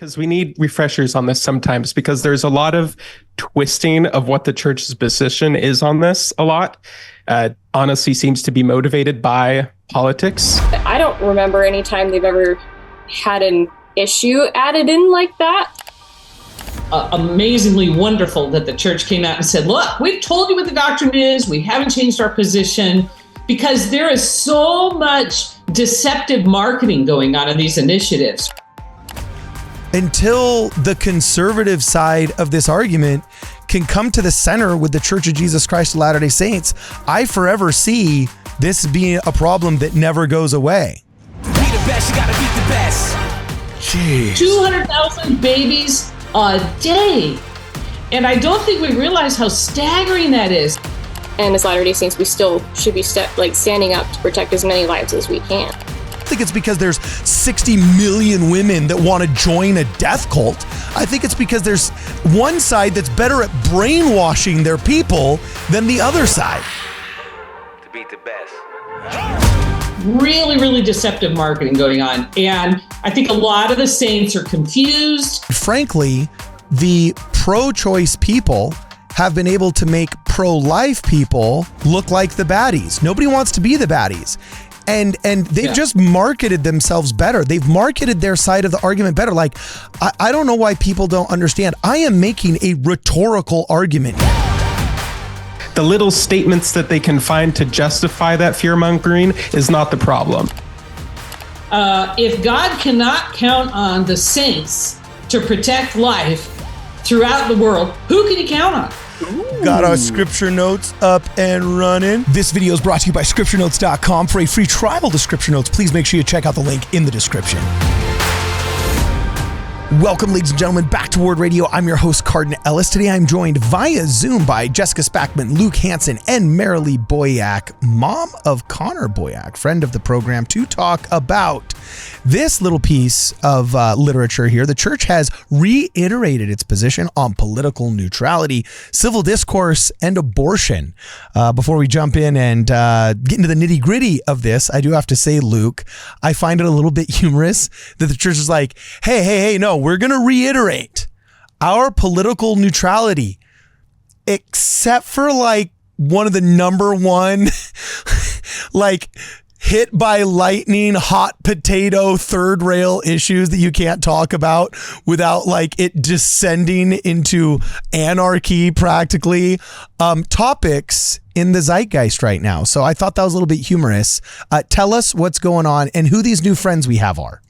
Because we need refreshers on this sometimes, because there's a lot of twisting of what the church's position is on this a lot. Honestly seems to be motivated by politics. I don't remember any time they've ever had an issue added in like that. Amazingly wonderful that the church came out and said, look, we've told you what the doctrine is. We haven't changed our position, because there is so much deceptive marketing going on in these initiatives. Until the conservative side of this argument can come to the center with the Church of Jesus Christ of Latter-day Saints, I forever see this being a problem that never goes away. Be the best, you gotta beat the best. Jeez. 200,000 babies a day. And I don't think we realize how staggering that is. And as Latter-day Saints, we still should be standing up to protect as many lives as we can. I think it's because there's 60 million women that want to join a death cult. I think it's because there's one side that's better at brainwashing their people than the other side. To beat the best. Really, really deceptive marketing going on. And I think a lot of the saints are confused. Frankly, the pro-choice people have been able to make pro-life people look like the baddies. Nobody wants to be the baddies. And they've just marketed themselves better. They've marketed their side of the argument better. Like, I don't know why people don't understand. I am making a rhetorical argument. The little statements that they can find to justify that fear-mongering is not the problem. If God cannot count on the saints to protect life throughout the world, who can he count on? Ooh. Got our scripture notes up and running. This video is brought to you by scripturenotes.com. For a free trial to Scripture Notes, please make sure you check out the link in the description. Welcome, ladies and gentlemen, back to Word Radio. I'm your host, Cardon Ellis. Today, I'm joined via Zoom by Jessica Spackman, Luke Hanson, and Merrilee Boyack, mom of Connor Boyack, friend of the program, to talk about this little piece of literature here. The church has reiterated its position on political neutrality, civil discourse, and abortion. Before we jump in and get into the nitty-gritty of this, I do have to say, Luke, I find it a little bit humorous that the church is like, hey, no, we're going to reiterate our political neutrality, except for like one of the number one, like hit by lightning, hot potato, third rail issues that you can't talk about without like it descending into anarchy practically, topics in the zeitgeist right now. So I thought that was a little bit humorous. Tell us what's going on and who these new friends we have are.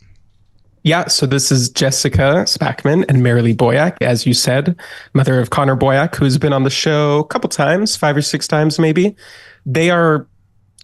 Yeah, so this is Jessica Spackman and Merrilee Boyack, as you said, mother of Connor Boyack, who's been on the show a couple times, 5 or 6 times maybe. They are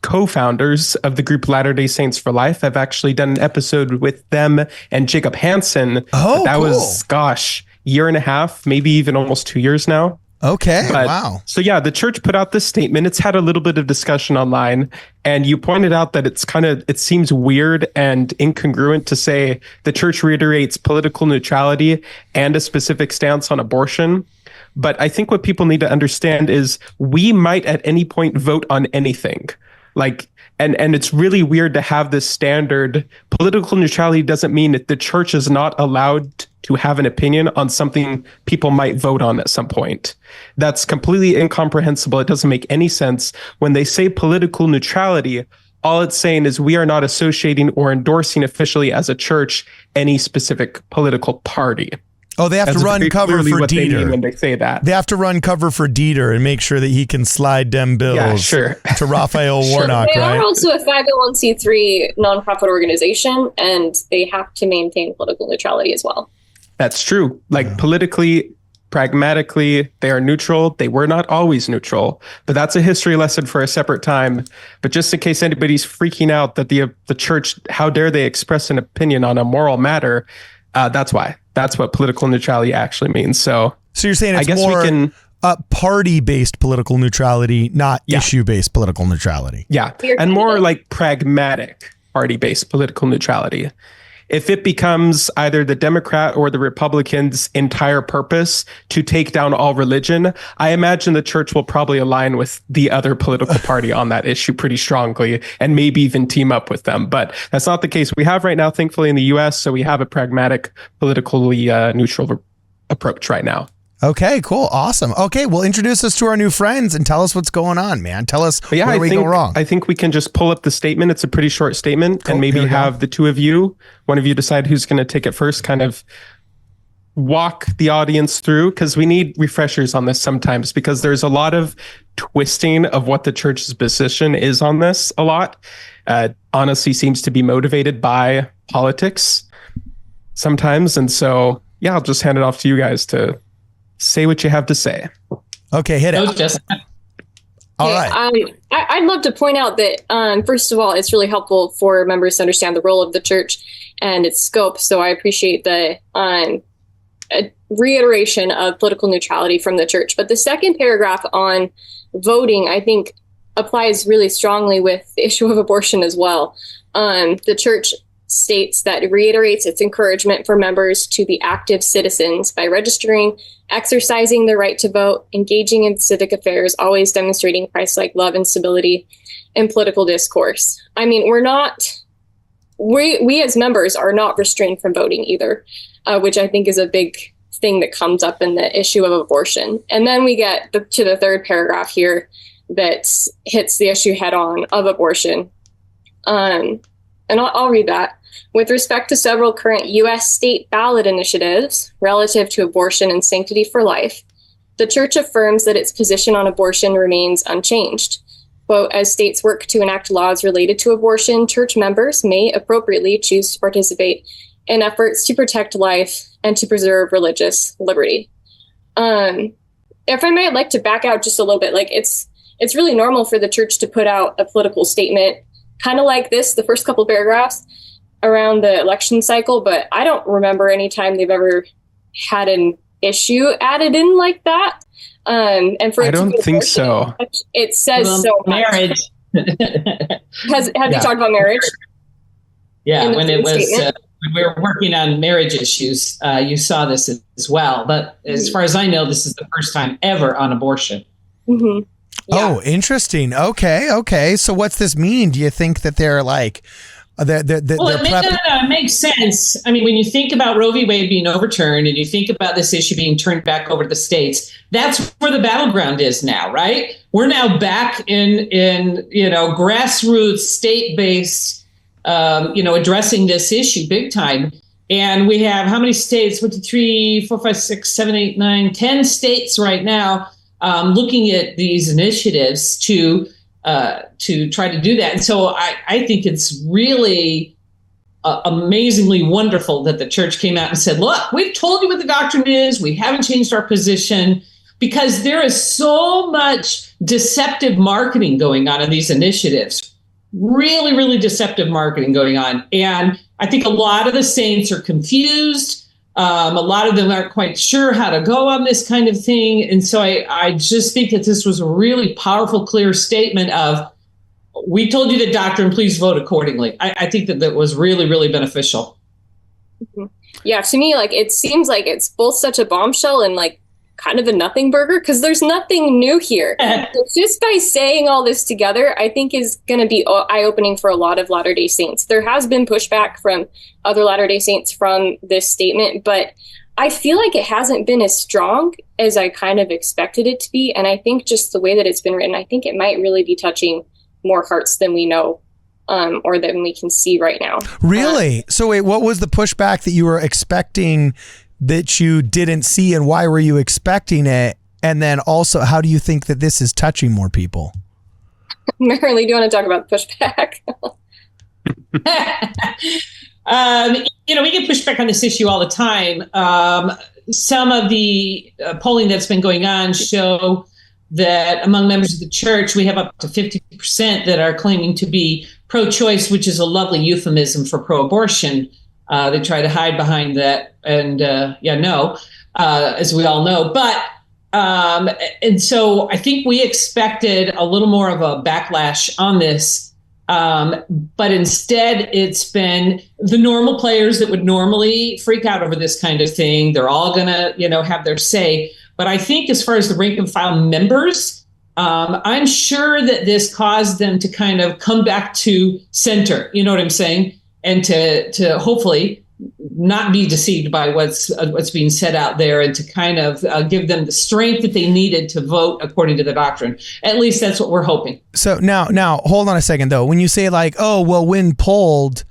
co-founders of the group Latter-day Saints for Life. I've actually done an episode with them and Jacob Hanson. Oh, that cool. was, year and a half, maybe even almost 2 years now. Okay, wow. So yeah, the church put out this statement. It's had a little bit of discussion online, and you pointed out that it seems weird and incongruent to say the church reiterates political neutrality and a specific stance on abortion. But I think what people need to understand is we might at any point vote on anything. Like, and it's really weird to have this standard. Political neutrality doesn't mean that the church is not allowed to have an opinion on something people might vote on at some point. That's completely incomprehensible. It doesn't make any sense. When they say political neutrality, all it's saying is we are not associating or endorsing officially as a church any specific political party. Oh, they have to run cover for Dieter. When they say that, they have to run cover for Dieter and make sure that he can slide them bills to Raphael Warnock. They right? are also a 501c3 nonprofit organization, and they have to maintain political neutrality as well. That's true. Like politically, pragmatically, they are neutral. They were not always neutral, but that's a history lesson for a separate time. But just in case anybody's freaking out that the church, how dare they express an opinion on a moral matter? That's why. That's what political neutrality actually means. So you're saying it's more party-based political neutrality, not issue-based political neutrality. Yeah, and more like pragmatic party-based political neutrality. if it becomes either the Democrat or the Republicans' entire purpose to take down all religion, I imagine the church will probably align with the other political party on that issue pretty strongly and maybe even team up with them. But that's not the case we have right now, thankfully, in the US. So we have a pragmatic, politically neutral approach right now. Okay, cool. Awesome. Okay, well, introduce us to our new friends and tell us what's going on, man. Tell us where we go wrong. I think we can just pull up the statement. It's a pretty short statement. Cool. And maybe have the two of you, one of you decide who's going to take it first, kind of walk the audience through, because we need refreshers on this sometimes, because there's a lot of twisting of what the church's position is on this a lot. Honestly, seems to be motivated by politics sometimes. And so, yeah, I'll just hand it off to you guys to say what you have to say. Okay, hit it. All right. I'd love to point out that, first of all, it's really helpful for members to understand the role of the church and its scope. So I appreciate the reiteration of political neutrality from the church. But the second paragraph on voting, I think, applies really strongly with the issue of abortion as well. The church states that it reiterates its encouragement for members to be active citizens by registering, exercising their right to vote, engaging in civic affairs, always demonstrating Christ-like love and stability in political discourse. I mean, we as members are not restrained from voting either, which I think is a big thing that comes up in the issue of abortion. And then we get to the third paragraph here that hits the issue head on of abortion. And I'll read that. With respect to several current U.S. state ballot initiatives relative to abortion and sanctity for life, the church affirms that its position on abortion remains unchanged. Quote, as states work to enact laws related to abortion, church members may appropriately choose to participate in efforts to protect life and to preserve religious liberty. If I might like to back out just a little bit, like it's really normal for the church to put out a political statement kind of like this, the first couple of paragraphs around the election cycle, but I don't remember any time they've ever had an issue added in like that. And for I don't think so. It says so much. Marriage. Have you talked about marriage? Yeah, when it was when we were working on marriage issues, you saw this as well. But as far as I know, this is the first time ever on abortion. Mm-hmm. Yeah. Oh, interesting. Okay. So what's this mean? Do you think that they're like, it makes sense. I mean, when you think about Roe v. Wade being overturned and you think about this issue being turned back over to the states, that's where the battleground is now, right? We're now back in grassroots, state-based, addressing this issue big time. And we have how many states? 1, 2, 3, 4, 5, 6, 7, 8, 9, 10 states right now looking at these initiatives to try to do that. And so I think it's really amazingly wonderful that the church came out and said, look, we've told you what the doctrine is. We haven't changed our position, because there is so much deceptive marketing going on in these initiatives. Really, really deceptive marketing going on. And I think a lot of the saints are confused. A lot of them aren't quite sure how to go on this kind of thing. And so I just think that this was a really powerful, clear statement of, we told you the doctrine, please vote accordingly. I think that was really, really beneficial. Mm-hmm. Yeah, to me, like, it seems like it's both such a bombshell and like kind of a nothing burger, because there's nothing new here. Just by saying all this together, I think is going to be eye-opening for a lot of Latter-day Saints. There has been pushback from other Latter-day Saints from this statement, but I feel like it hasn't been as strong as I kind of expected it to be. And I think just the way that it's been written, I think it might really be touching more hearts than we know, or than we can see right now. Really? So wait, what was the pushback that you were expecting that you didn't see, and why were you expecting it? And then also, how do you think that this is touching more people? Merrilee, do you want to talk about pushback? We get pushback on this issue all the time. Some of the polling that's been going on show that among members of the church, we have up to 50% that are claiming to be pro-choice, which is a lovely euphemism for pro-abortion. They try to hide behind that, and as we all know. But and so I think we expected a little more of a backlash on this But instead, it's been the normal players that would normally freak out over this kind of thing. They're all going to, have their say. But I think as far as the rank and file members, I'm sure that this caused them to kind of come back to center. You know what I'm saying? And to hopefully not be deceived by what's being said out there, and to kind of give them the strength that they needed to vote according to the doctrine. At least that's what we're hoping. So now hold on a second though. When you say like, oh, well, when polled,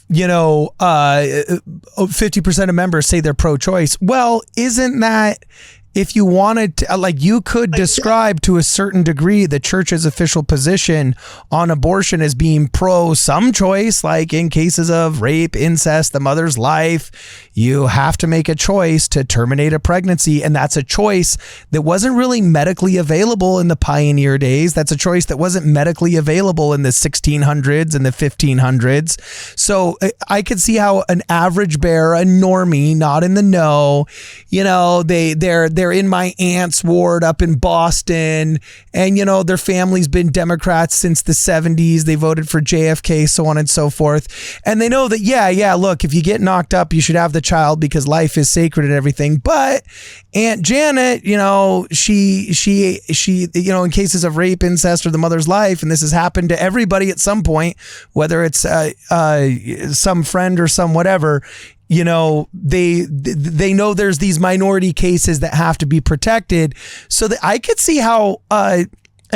50% of members say they're pro-choice. Well, isn't that, if you wanted to, like, you could describe to a certain degree the church's official position on abortion as being pro some choice, like in cases of rape, incest, the mother's life, you have to make a choice to terminate a pregnancy. And that's a choice that wasn't really medically available in the pioneer days. That's a choice that wasn't medically available in the 1600s and the 1500s. So I could see how an average bear, a normie, not in the know, they're in my aunt's ward up in Boston, and their family's been Democrats since the 70s. They voted for JFK, so on and so forth. And they know that, look, if you get knocked up, you should have the child because life is sacred and everything. But Aunt Janet, she in cases of rape, incest, or the mother's life, and this has happened to everybody at some point, whether it's some friend or some whatever, they know there's these minority cases that have to be protected. So that I could see how a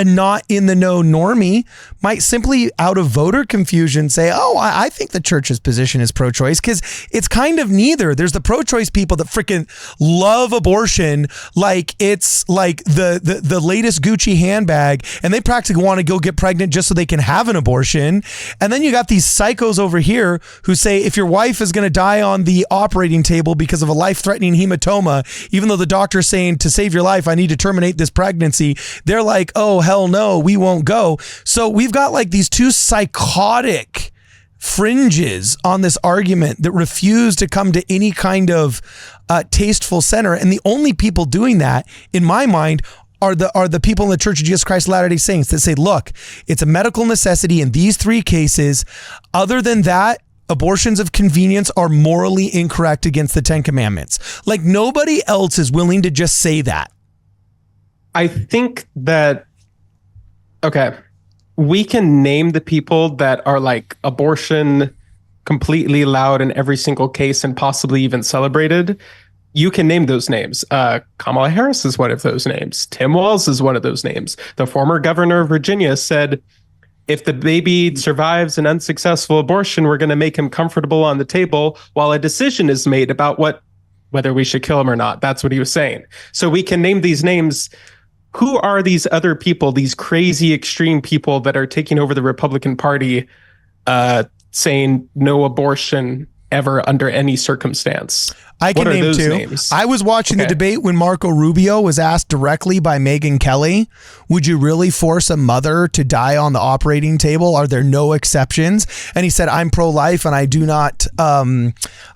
not in the know normie might simply, out of voter confusion, say, oh, I think the church's position is pro-choice, because it's kind of neither. There's the pro-choice people that freaking love abortion like it's like the latest Gucci handbag, and they practically want to go get pregnant just so they can have an abortion. And then you got these psychos over here who say, if your wife is going to die on the operating table because of a life-threatening hematoma, even though the doctor's saying, to save your life, I need to terminate this pregnancy, they're like, oh, hell no, we won't go. So we've got like these two psychotic fringes on this argument that refuse to come to any kind of tasteful center. And the only people doing that, in my mind, are the people in the Church of Jesus Christ of Latter-day Saints that say, look, it's a medical necessity in these three cases. Other than that, abortions of convenience are morally incorrect against the Ten Commandments. Like, nobody else is willing to just say that. I think that, okay, we can name the people that are like abortion completely loud in every single case and possibly even celebrated. You can name those names. Kamala Harris is one of those names. Tim Walz is one of those names. The former governor of Virginia said, if the baby survives an unsuccessful abortion, we're going to make him comfortable on the table while a decision is made about whether we should kill him or not. That's what he was saying. So we can name these names. Who are these other people, these crazy extreme people that are taking over the Republican Party, saying no abortion ever under any circumstance? I can name two. Names? I was watching the debate when Marco Rubio was asked directly by Megyn Kelly, would you really force a mother to die on the operating table? Are there no exceptions? And he said, I'm pro-life and I do not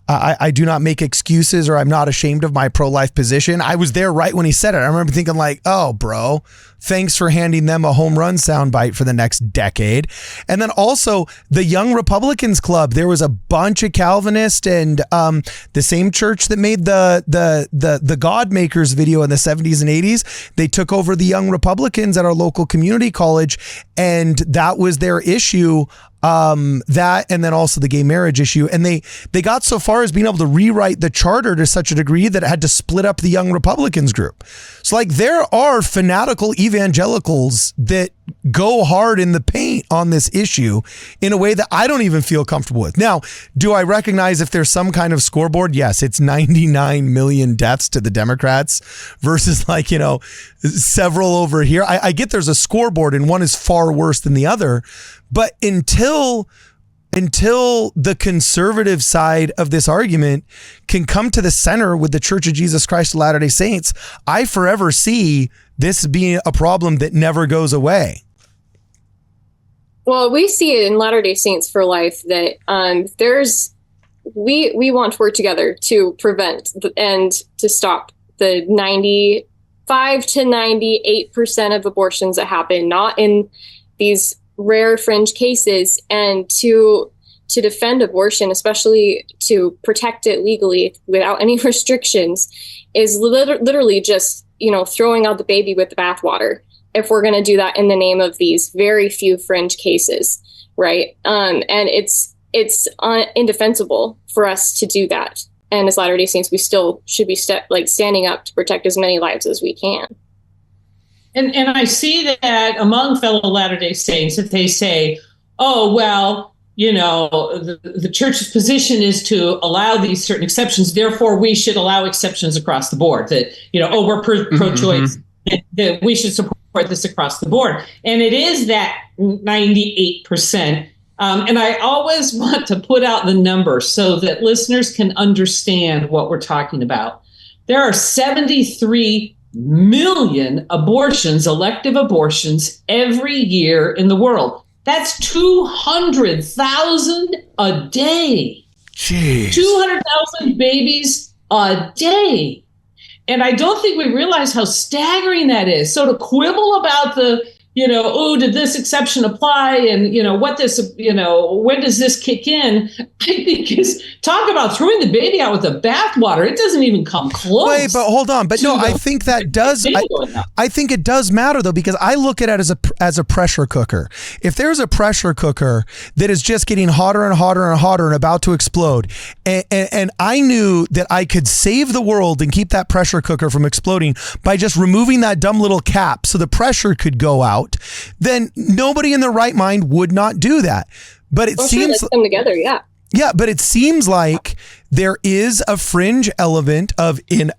I do not make excuses, or I'm not ashamed of my pro-life position. I was there right when he said it. I remember thinking like, oh, bro, thanks for handing them a home run soundbite for the next decade. And then also the Young Republicans Club, there was a bunch of Calvinists and the same church that made the God Makers video in the 70s and 80s. They took over the Young Republicans at our local community college, and that was their issue. That, and then also the gay marriage issue. And they got so far as being able to rewrite the charter to such a degree that it had to split up the Young Republicans group. So like, there are fanatical evangelicals that go hard in the paint on this issue in a way that I don't even feel comfortable with. Now, do I recognize if there's some kind of scoreboard? Yes, it's 99 million deaths to the Democrats versus like, several over here. I get there's a scoreboard and one is far worse than the other. But until the conservative side of this argument can come to the center with the Church of Jesus Christ of Latter-day Saints, I forever see this being a problem that never goes away. Well, we see it in Latter-day Saints for Life that we want to work together to prevent and to stop the 95 to 98% of abortions that happen, not in these rare fringe cases, and to defend abortion, especially to protect it legally without any restrictions, is literally just, throwing out the baby with the bathwater if we're going to do that in the name of these very few fringe cases, right? And it's indefensible for us to do that. And as Latter-day Saints, we still should be standing up to protect as many lives as we can. And I see that among fellow Latter-day Saints, if they say, oh, well, the church's position is to allow these certain exceptions, therefore we should allow exceptions across the board, that, we're pro-choice, that we should support this across the board. And it is that 98%. And I always want to put out the number so that listeners can understand what we're talking about. There are 73 million abortions, elective abortions, every year in the world. That's 200,000 a day. Jeez. 200,000 babies a day. And I don't think we realize how staggering that is. So to quibble about the, did this exception apply? And, when does this kick in? I think is talk about throwing the baby out with the bathwater. It doesn't even come close. Wait, but hold on. But no, I think that does. I think it does matter, though, because I look at it as a pressure cooker. If there's a pressure cooker that is just getting hotter and hotter and hotter and about to explode, and I knew that I could save the world and keep that pressure cooker from exploding by just removing that dumb little cap so the pressure could go out, then nobody in their right mind would not do that. But it seems let's come together, yeah. Yeah, but it seems like there is a fringe element of in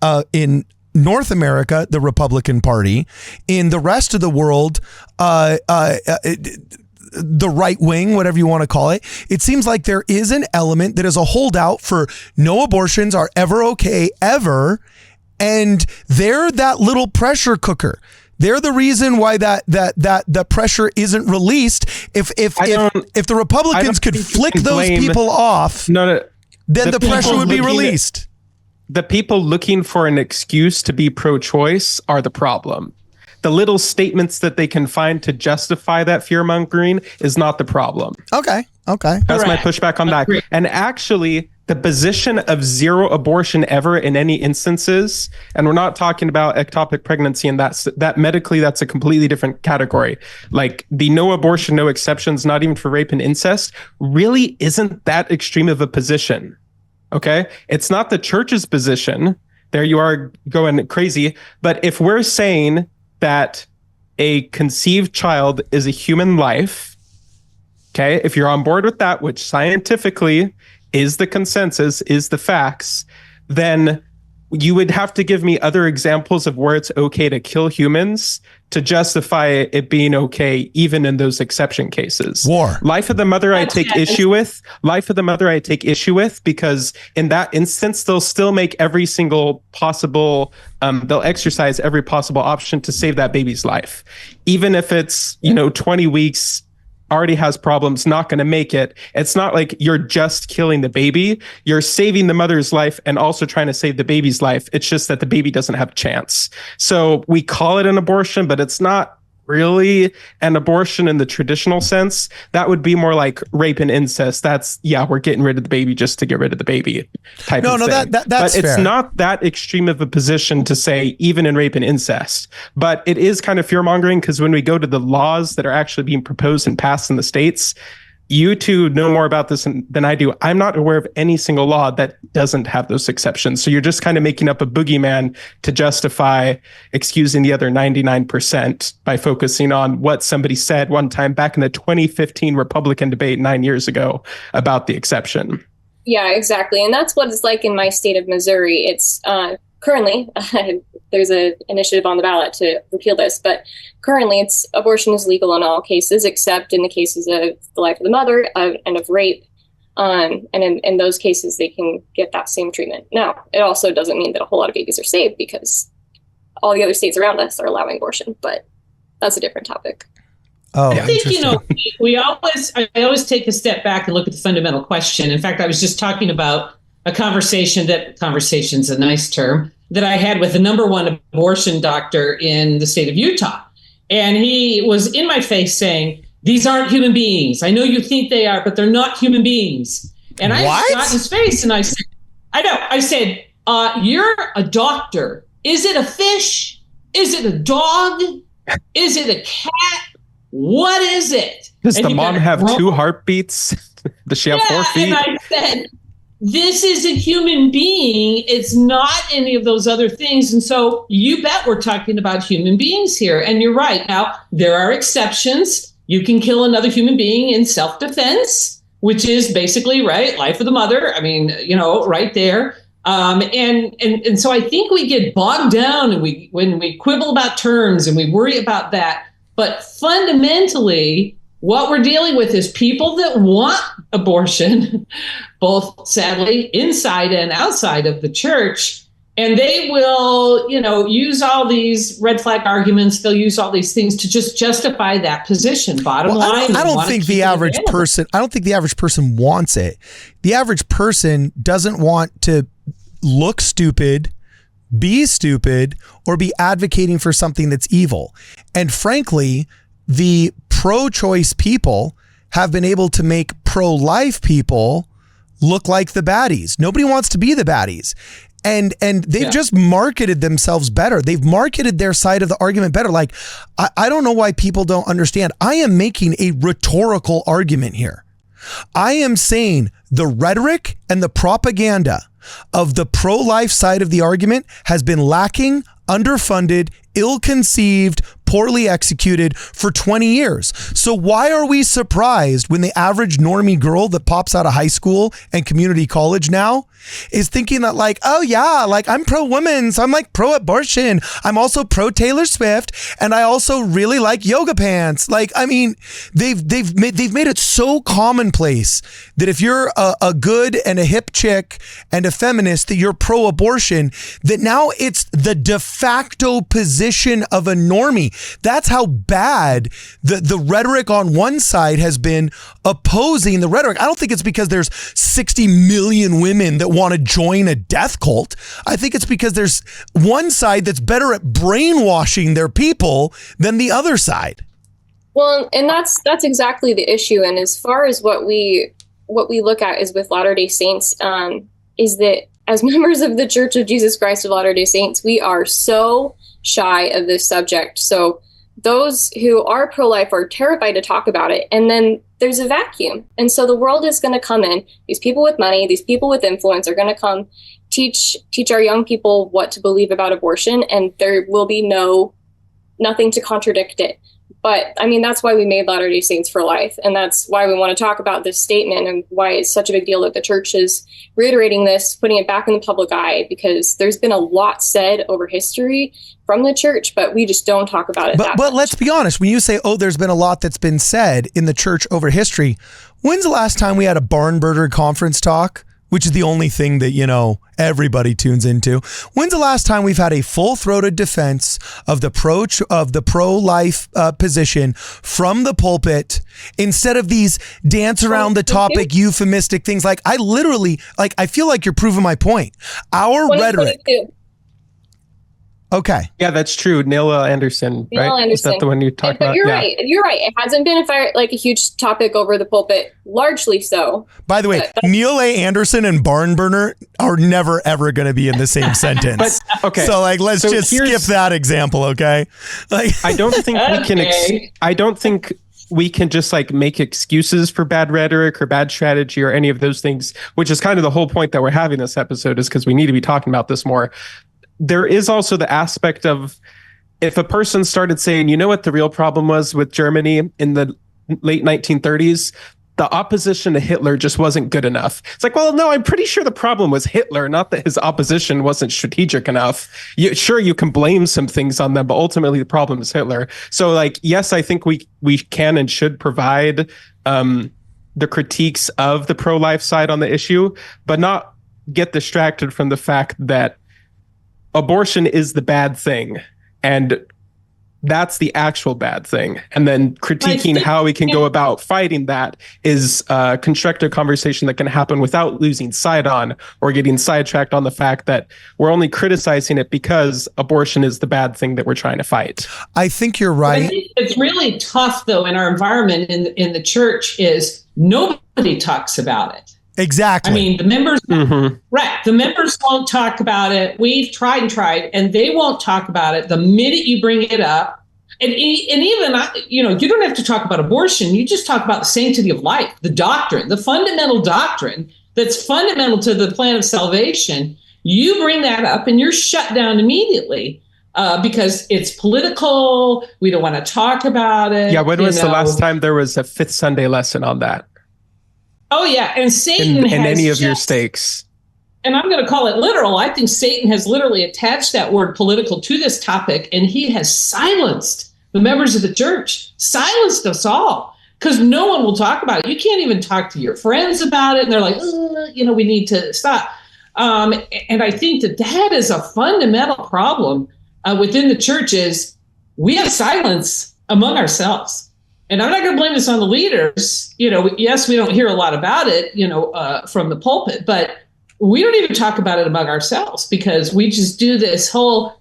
North America, the Republican Party, in the rest of the world, the right wing, whatever you want to call it. It seems like there is an element that is a holdout for no abortions are ever okay, ever. And they're that little pressure cooker. They're the reason why that the pressure isn't released. If the Republicans could flick those people off, then the pressure would be released. The people looking for an excuse to be pro-choice are the problem. The little statements that they can find to justify that fear-mongering is not the problem. Okay. That's my pushback on that. And actually, the position of zero abortion ever in any instances, and we're not talking about ectopic pregnancy, and that medically, that's a completely different category. Like the no abortion, no exceptions, not even for rape and incest, really isn't that extreme of a position. Okay? It's not the church's position. There you are going crazy. But if we're saying that a conceived child is a human life, okay, if you're on board with that, which scientifically is the consensus, is the facts, then you would have to give me other examples of where it's okay to kill humans to justify it being okay, even in those exception cases. War. Life of the mother, I take issue with. Life of the mother, I take issue with, because in that instance, they'll still make every single possible, they'll exercise every possible option to save that baby's life. Even if it's, 20 weeks, already has problems, not going to make it. It's not like you're just killing the baby. You're saving the mother's life and also trying to save the baby's life. It's just that the baby doesn't have a chance. So we call it an abortion, but it's not really an abortion in the traditional sense. That would be more like rape and incest. That's, we're getting rid of the baby just to get rid of the baby type of thing. That's but fair. It's not that extreme of a position to say even in rape and incest. But it is kind of fear-mongering, because when we go to the laws that are actually being proposed and passed in the states, you two know more about this than I do. I'm not aware of any single law that doesn't have those exceptions. So you're just kind of making up a boogeyman to justify excusing the other 99% by focusing on what somebody said one time back in the 2015 Republican debate 9 years ago about the exception. Yeah, exactly. And that's what it's like in my state of Missouri. It's currently, there's an initiative on the ballot to repeal this, but currently abortion is legal in all cases, except in the cases of the life of the mother and of rape. And in those cases, they can get that same treatment. Now, it also doesn't mean that a whole lot of babies are saved, because all the other states around us are allowing abortion, but that's a different topic. Oh, I think, I always take a step back and look at the fundamental question. In fact, I was just talking about a conversation's a nice term, that I had with the number one abortion doctor in the state of Utah. And he was in my face saying, these aren't human beings. I know you think they are, but they're not human beings. And I got in his face and I said, I said, you're a doctor. Is it a fish? Is it a dog? Is it a cat? What is it? Does the mom have 2 heartbeats? Does she have 4 feet? And I said, this is a human being. It's not any of those other things. And so you bet we're talking about human beings here. And you're right. Now, there are exceptions. You can kill another human being in self-defense, which is basically, right, life of the mother. I mean, right there. And so I think we get bogged down and when we quibble about terms and we worry about that. But fundamentally, what we're dealing with is people that want abortion, both sadly inside and outside of the church. And they will, use all these red flag arguments. They'll use all these things to just justify that position. Bottom line, I don't think the average person wants it. The average person doesn't want to look stupid, be stupid, or be advocating for something that's evil. And frankly, the pro-choice people have been able to make pro-life people look like the baddies. Nobody wants to be the baddies. And they've just marketed themselves better. They've marketed their side of the argument better. Like, I don't know why people don't understand. I am making a rhetorical argument here. I am saying the rhetoric and the propaganda of the pro-life side of the argument has been lacking, underfunded, ill-conceived, poorly executed for 20 years. So why are we surprised when the average normie girl that pops out of high school and community college now is thinking that like, oh yeah, like I'm pro-women, so I'm like pro-abortion. I'm also pro-Taylor Swift, and I also really like yoga pants. Like, I mean, they've made it so commonplace that if you're a good and a hip chick and a feminist, that you're pro-abortion, that now it's the de facto position of a normie. That's how bad the rhetoric on one side has been opposing the rhetoric. I don't think it's because there's 60 million women that want to join a death cult. I think it's because there's one side that's better at brainwashing their people than the other side. Well, and that's exactly the issue. And as far as what we look at is with Latter-day Saints, is that as members of the Church of Jesus Christ of Latter-day Saints, we are so shy of this subject. So those who are pro-life are terrified to talk about it. And then there's a vacuum. And so the world is going to come in. These people with money, these people with influence are going to come teach our young people what to believe about abortion. And there will be nothing to contradict it. But I mean, that's why we made Latter-day Saints for Life. And that's why we want to talk about this statement and why it's such a big deal that the church is reiterating this, putting it back in the public eye, because there's been a lot said over history from the church, but we just don't talk about it that much. Let's be honest. When you say, oh, there's been a lot that's been said in the church over history, when's the last time we had a barn burner conference talk? Which is the only thing that, everybody tunes into. When's the last time we've had a full-throated defense of the pro-life position from the pulpit, instead of these dance around the topic euphemistic things? Like, I feel like you're proving my point. Our rhetoric. Okay. Yeah, that's true. Neil Anderson, right? Anderson. Is that the one you talked about? You're right. You're right. It hasn't been a huge topic over the pulpit, largely so. By the way, Neil A. Anderson and barn burner are never, ever going to be in the same sentence. But, okay. So let's just skip that example, okay? I don't think we can... I don't think we can just make excuses for bad rhetoric or bad strategy or any of those things, which is kind of the whole point that we're having this episode, is because we need to be talking about this more. There is also the aspect of, if a person started saying, you know what the real problem was with Germany in the late 1930s? The opposition to Hitler just wasn't good enough. It's like, well, no, I'm pretty sure the problem was Hitler, not that his opposition wasn't strategic enough. Sure, you can blame some things on them, but ultimately the problem is Hitler. So yes, I think we can and should provide the critiques of the pro-life side on the issue, but not get distracted from the fact that abortion is the bad thing, and that's the actual bad thing. And then critiquing how we can go about fighting that is a constructive conversation that can happen without losing sight on or getting sidetracked on the fact that we're only criticizing it because abortion is the bad thing that we're trying to fight. I think you're right. I think it's really tough, though, in our environment in the church is nobody talks about it. Exactly. I mean, the members, right? The members won't talk about it. We've tried, and they won't talk about it. The minute you bring it up, and even, you don't have to talk about abortion. You just talk about the sanctity of life, the doctrine, the fundamental doctrine that's fundamental to the plan of salvation. You bring that up and you're shut down immediately because it's political. We don't want to talk about it. Yeah. When was the last time there was a Fifth Sunday lesson on that? Oh, yeah. And Satan in any of your stakes. And I'm going to call it literal. I think Satan has literally attached that word political to this topic, and he has silenced the members of the church, silenced us all, because no one will talk about it. You can't even talk to your friends about it. And they're like, we need to stop. And I think that is a fundamental problem within the church is we have silence among ourselves. And I'm not going to blame this on the leaders. Yes, we don't hear a lot about it, from the pulpit, but we don't even talk about it among ourselves because we just do this whole,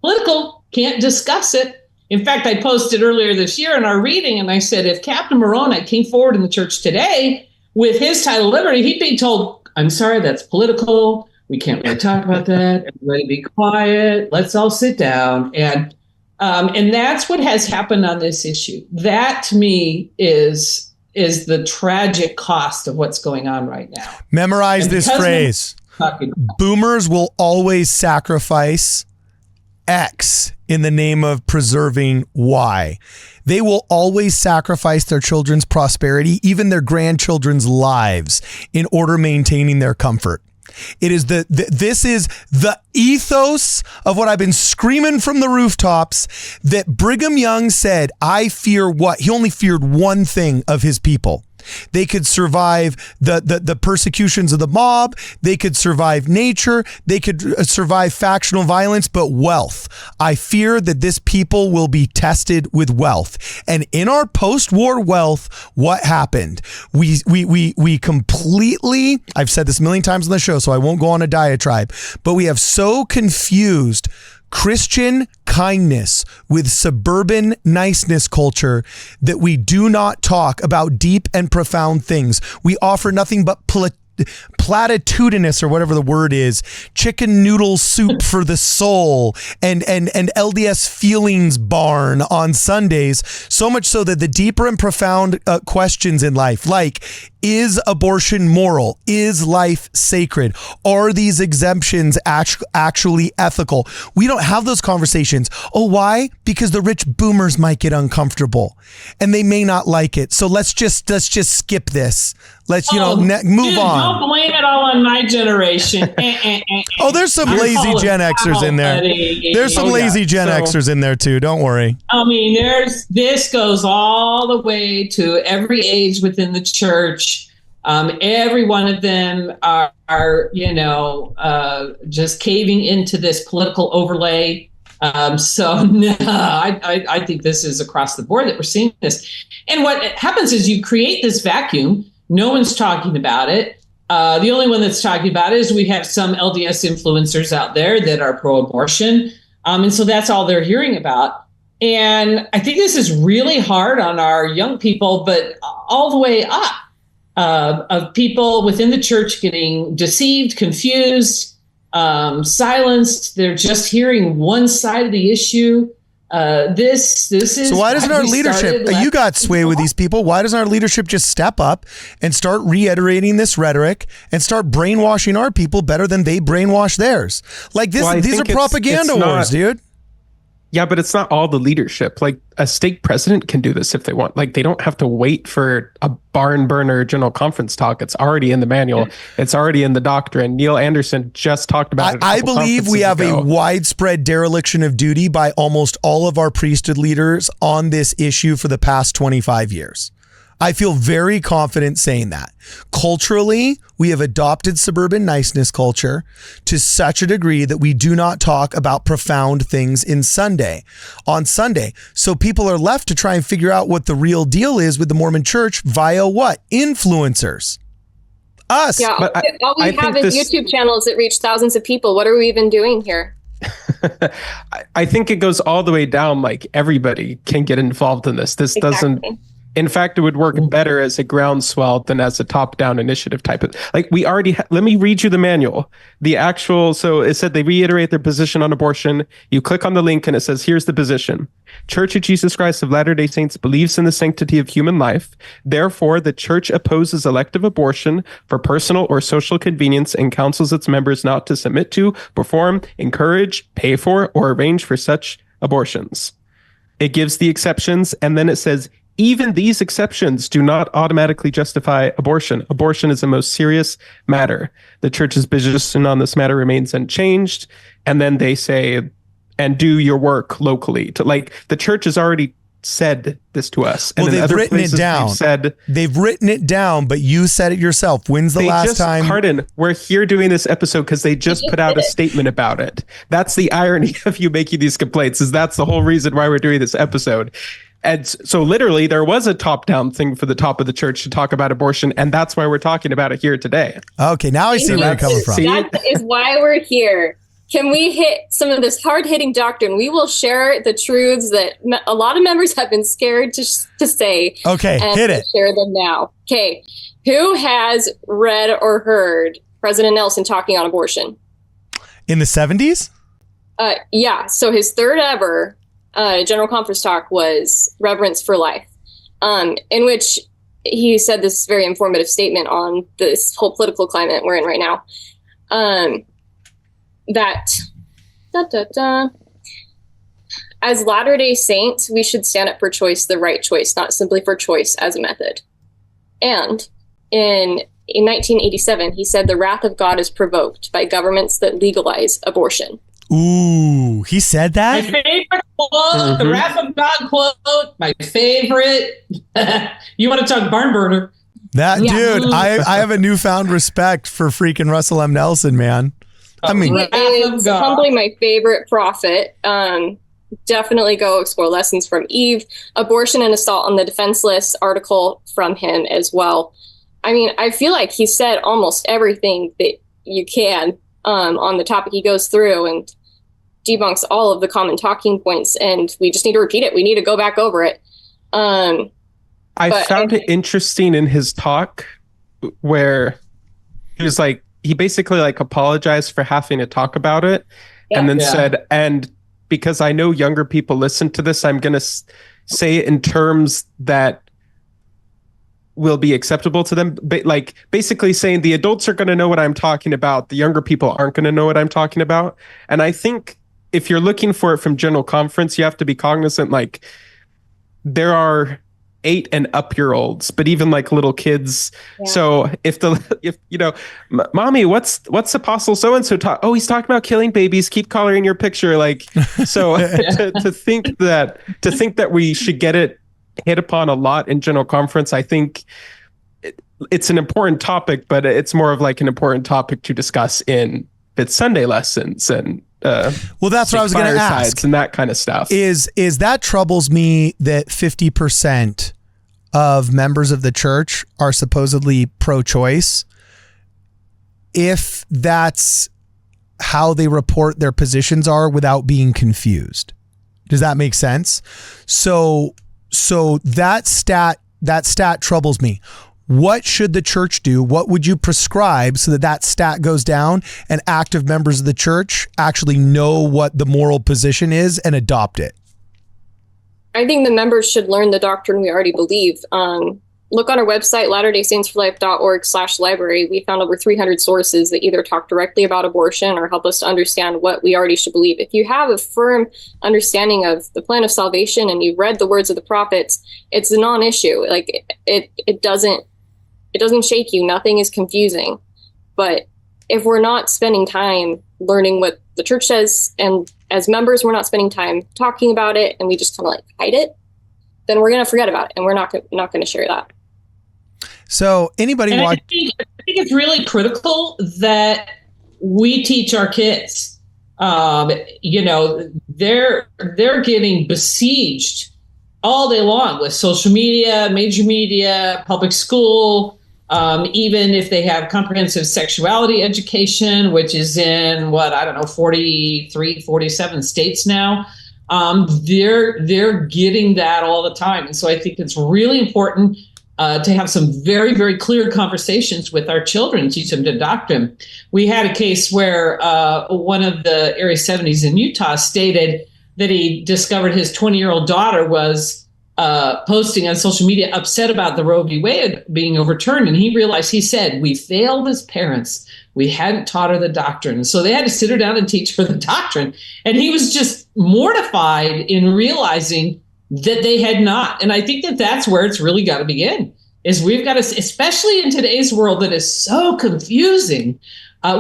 political, can't discuss it. In fact, I posted earlier this year in our reading, and I said, if Captain Moroni came forward in the church today with his title of liberty, he'd be told, I'm sorry, that's political. We can't really talk about that. Everybody be quiet. Let's all sit down. And that's what has happened on this issue. That, to me, is the tragic cost of what's going on right now. Memorize this phrase. Boomers will always sacrifice X in the name of preserving Y. They will always sacrifice their children's prosperity, even their grandchildren's lives, in order maintaining their comfort. It is this is the ethos of what I've been screaming from the rooftops, that Brigham Young said, I fear what? He only feared one thing of his people. They could survive the persecutions of the mob. They could survive nature. They could survive factional violence, but wealth. I fear that this people will be tested with wealth. And in our post-war wealth, what happened? We completely, I've said this a million times on the show, so I won't go on a diatribe, but we have so confused Christian kindness with suburban niceness culture that we do not talk about deep and profound things. We offer nothing but platitudinous, or whatever the word is, chicken noodle soup for the soul, and LDS feelings barn on Sundays, so much so that the deeper and profound questions in life, like, is abortion moral? Is life sacred? Are these exemptions actually ethical? We don't have those conversations. Oh, why? Because the rich boomers might get uncomfortable and they may not like it. So let's just skip this. Let's, move on. Don't blame it all on my generation. Oh, there's some lazy Gen Xers in there. There's some lazy Gen Xers in there too. Don't worry. I mean, this goes all the way to every age within the church. Every one of them are just caving into this political overlay. I think this is across the board that we're seeing this. And what happens is you create this vacuum. No one's talking about it. The only one that's talking about it is we have some LDS influencers out there that are pro-abortion. And so that's all they're hearing about. And I think this is really hard on our young people, but all the way up, of people within the church getting deceived, confused, silenced. They're just hearing one side of the issue. This is. So why doesn't our leadership? You got sway with these people. Why doesn't our leadership just step up and start reiterating this rhetoric and start brainwashing our people better than they brainwash theirs? Like this, these are propaganda wars, dude. Yeah, but it's not all the leadership. Like, a stake president can do this if they want. Like, they don't have to wait for a barn burner general conference talk. It's already in the manual. It's already in the doctrine. Neil Anderson just talked about it. I believe we have a widespread dereliction of duty by almost all of our priesthood leaders on this issue for the past 25 years. I feel very confident saying that. Culturally, we have adopted suburban niceness culture to such a degree that we do not talk about profound things on Sunday. So people are left to try and figure out what the real deal is with the Mormon church via what? Influencers. Us. Yeah, But all we have is YouTube channels that reach thousands of people. What are we even doing here? I think it goes all the way down. Like, everybody can get involved in this. This doesn't. In fact, it would work better as a groundswell than as a top-down initiative type of. Like, we already. Let me read you the manual. The actual. So it said they reiterate their position on abortion. You click on the link and it says, "Here's the position. Church of Jesus Christ of Latter-day Saints believes in the sanctity of human life. Therefore, the church opposes elective abortion for personal or social convenience and counsels its members not to submit to, perform, encourage, pay for, or arrange for such abortions." It gives the exceptions, and then it says, even these exceptions do not automatically justify abortion. Abortion is the most serious matter. The church's position on this matter remains unchanged. And then they say, and do your work locally. Like, the church has already said this to us. Well, and they've written it down. They've written it down, but you said it yourself. When's the last time? Cardon, we're here doing this episode because they just put out a statement about it. That's the irony of you making these complaints, is that's the whole reason why we're doing this episode. And so literally there was a top-down thing for the top of the church to talk about abortion, and that's why we're talking about it here today. Okay, now I see where you're coming from. That is why we're here. Can we hit some of this hard-hitting doctrine? We will share the truths that a lot of members have been scared to say. Okay, and hit it. Share them now. Okay, who has read or heard President Nelson talking on abortion? In the 70s? Yeah, so his third ever general conference talk was Reverence for Life, in which he said this very informative statement on this whole political climate we're in right now. That as Latter-day Saints, we should stand up for choice, the right choice, not simply for choice as a method. And in 1987, he said the wrath of God is provoked by governments that legalize abortion. Ooh, he said that? My favorite quote, the wrath of God quote, my favorite. You want to talk barn burner? Dude, I have a newfound respect for freaking Russell M. Nelson, man. I mean, it's humbly my favorite prophet. Definitely go explore Lessons from Eve, Abortion and Assault on the Defenseless article from him as well. I mean, I feel like he said almost everything that you can on the topic. He goes through and debunks all of the common talking points, and we just need to repeat it. We need to go back over it. I found it interesting in his talk where he was like, he basically like apologized for having to talk about it, and then said, and because I know younger people listen to this, I'm going to say it in terms that will be acceptable to them. But like basically saying the adults are going to know what I'm talking about. The younger people aren't going to know what I'm talking about. And I think if you're looking for it from General Conference, you have to be cognizant, like there are 8 and up-year-olds, but even like little kids. Yeah. So if you know, mommy, what's Apostle so-and-so talk? Oh, he's talking about killing babies. Keep coloring your picture. Like, so to think that we should get it hit upon a lot in General Conference, I think it's an important topic, but it's more of like an important topic to discuss in Fifth Sunday lessons and well, that's what I was going to ask, and that kind of stuff. Is that troubles me that 50% of members of the church are supposedly pro-choice. If that's how they report their positions are without being confused. Does that make sense? So that stat troubles me. What should the church do? What would you prescribe so that stat goes down and active members of the church actually know what the moral position is and adopt it? I think the members should learn the doctrine we already believe. Look on our website, latterdaysaintsforlife.org/library. We found over 300 sources that either talk directly about abortion or help us to understand what we already should believe. If you have a firm understanding of the plan of salvation and you've read the words of the prophets, it's a non-issue. Like it doesn't shake you. Nothing is confusing. But if we're not spending time learning what the church says, and as members, we're not spending time talking about it, and we just kind of like hide it, then we're going to forget about it, and we're not going to share that. So anybody And watch? I think it's really critical that we teach our kids. You know, they're getting besieged all day long with social media, major media, public school. Even if they have comprehensive sexuality education, which is in 43, 47 states now, they're getting that all the time. And so I think it's really important to have some very, very clear conversations with our children, teach them the doctrine. We had a case where one of the Area 70s in Utah stated that he discovered his 20-year-old daughter was posting on social media upset about the Roe v. Wade being overturned. And he said, we failed as parents. We hadn't taught her the doctrine. So they had to sit her down and teach her the doctrine. And he was just mortified in realizing that they had not. And I think that that's where it's really got to begin, is we've got to, especially in today's world that is so confusing,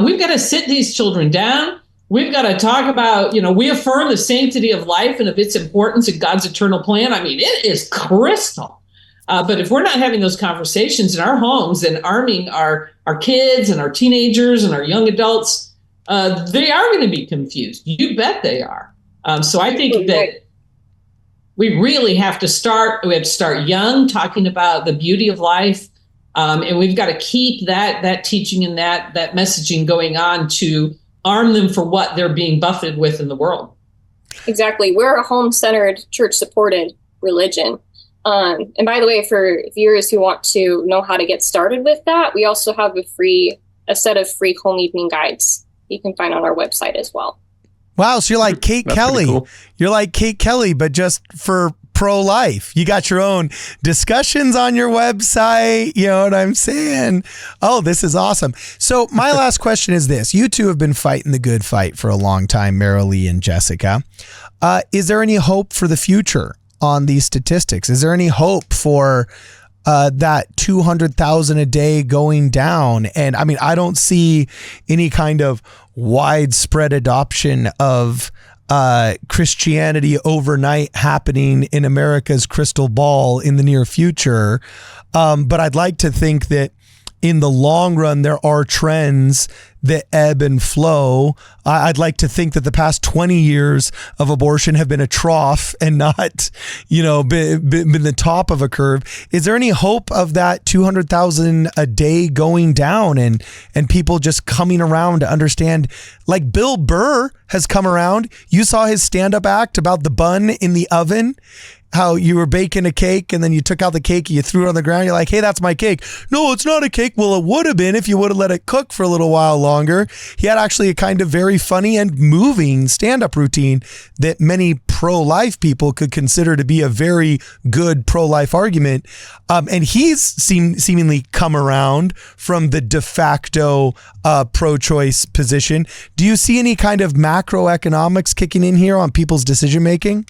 we've got to sit these children down. We've got to talk about, we affirm the sanctity of life and of its importance in God's eternal plan. I mean, it is crystal. But if we're not having those conversations in our homes and arming our kids and our teenagers and our young adults, they are going to be confused. You bet they are. So I think that we really have to start young, talking about the beauty of life. And we've got to keep that teaching and that messaging going on to arm them for what they're being buffeted with in the world. Exactly. We're a home-centered, church-supported religion. And by the way, for viewers who want to know how to get started with that, we also have a set of free home evening guides you can find on our website as well. Wow, so you're like Kate Kelly. Cool. You're like Kate Kelly, but just for pro-life. You got your own discussions on your website. You know what I'm saying? Oh, this is awesome. So my last question is this. You two have been fighting the good fight for a long time, Merrilee and Jessica. Is there any hope for the future on these statistics? Is there any hope for that 200,000 a day going down? And I mean, I don't see any kind of widespread adoption of Christianity overnight happening in America's crystal ball in the near future. But I'd like to think that in the long run, there are trends that ebb and flow. I'd like to think that the past 20 years of abortion have been a trough and not, been the top of a curve. Is there any hope of that 200,000 a day going down and people just coming around to understand, like Bill Burr has come around? You saw his stand-up act about the bun in the oven, how you were baking a cake and then you took out the cake and you threw it on the ground. You're like, hey, that's my cake. No, it's not a cake. Well, it would have been if you would have let it cook for a little while longer. He had actually a kind of very funny and moving stand-up routine that many pro-life people could consider to be a very good pro-life argument. And he's seemingly come around from the de facto pro-choice position. Do you see any kind of macroeconomics kicking in here on people's decision-making?